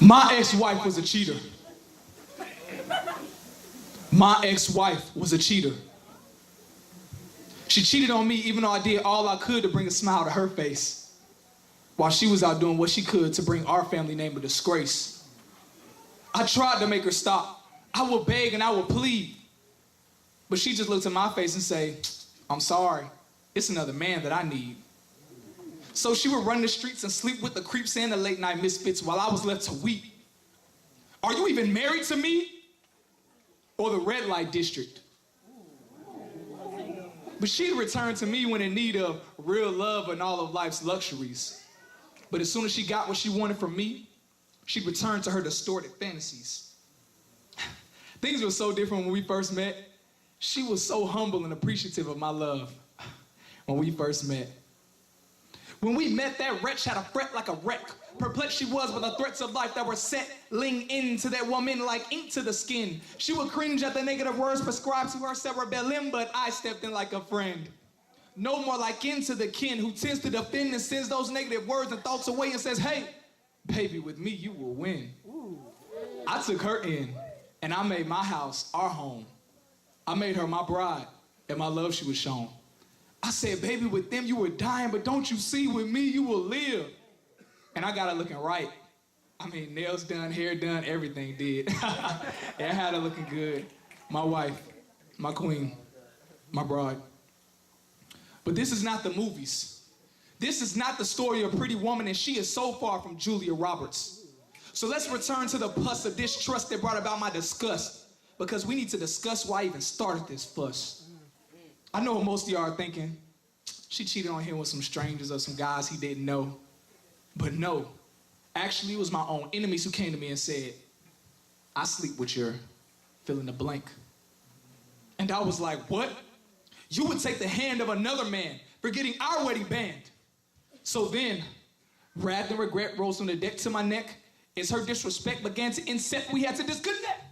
My ex-wife was a cheater. My ex-wife was a cheater. She cheated on me even though I did all I could to bring a smile to her face, while she was out doing what she could to bring our family name a disgrace. I tried to make her stop. I would beg and I would plead, but she just looked in my face and say, "I'm sorry, it's another man that I need." So she would run the streets and sleep with the creeps and the late night misfits while I was left to weep. Are you even married to me? Or the red light district? But she'd return to me when in need of real love and all of life's luxuries. But as soon as she got what she wanted from me, she'd return to her distorted fantasies. Things were so different when we first met. She was so humble and appreciative of my love when we first met. When we met, that wretch had a fret like a wreck. Perplexed she was by the threats of life that were settling into that woman like ink to the skin. She would cringe at the negative words prescribed to her cerebellum, but I stepped in like a friend. No more like kin to the kin who tends to defend and sends those negative words and thoughts away and says, "Hey, baby, with me you will win." I took her in, and I made my house our home. I made her my bride, and my love she was shown. I said, "Baby, with them you were dying, but don't you see, with me you will live." And I got her looking right. I mean, nails done, hair done, everything did. And I had her looking good. My wife, my queen, my bride. But this is not the movies. This is not the story of Pretty Woman, and she is so far from Julia Roberts. So let's return to the pus of distrust that brought about my disgust, because we need to discuss why I even started this fuss. I know what most of y'all are thinking. She cheated on him with some strangers or some guys he didn't know. But no, actually it was my own enemies who came to me and said, "I sleep with your fill in the blank." And I was like, "What? You would take the hand of another man, forgetting our wedding band?" So then, wrath and regret rose from the deck to my neck as her disrespect began to incept. We had to disconnect.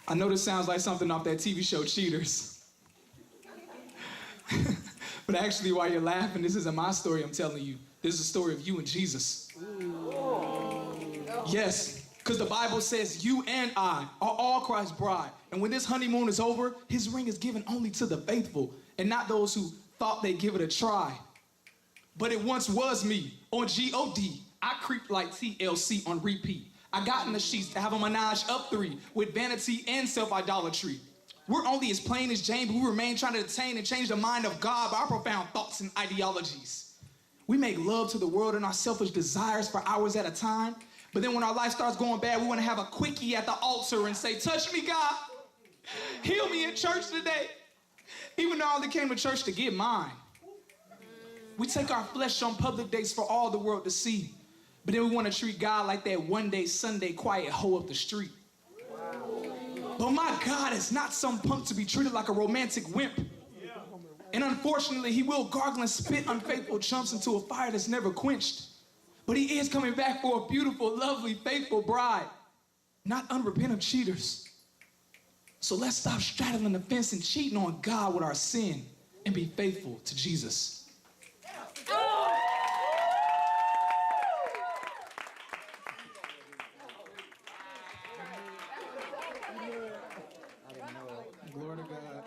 I know this sounds like something off that TV show Cheaters. But actually, while you're laughing, this isn't my story I'm telling you. This is the story of you and Jesus. Yes, because the Bible says you and I are all Christ's bride. And when this honeymoon is over, his ring is given only to the faithful and not those who thought they'd give it a try. But it once was me. On G-O-D, I creeped like TLC on repeat. I got in the sheets to have a menage of three with vanity and self-idolatry. We're only as plain as Jane, but we remain trying to detain and change the mind of God by our profound thoughts and ideologies. We make love to the world and our selfish desires for hours at a time, but then when our life starts going bad, we want to have a quickie at the altar and say, "Touch me, God. Heal me in church today." Even though I only came to church to get mine. We take our flesh on public dates for all the world to see, but then we want to treat God like that one-day Sunday quiet hoe up the street. But my God is not some punk to be treated like a romantic wimp. And unfortunately, he will gargle and spit unfaithful chumps into a fire that's never quenched. But he is coming back for a beautiful, lovely, faithful bride, not unrepentant cheaters. So let's stop straddling the fence and cheating on God with our sin and be faithful to Jesus. Glory to God.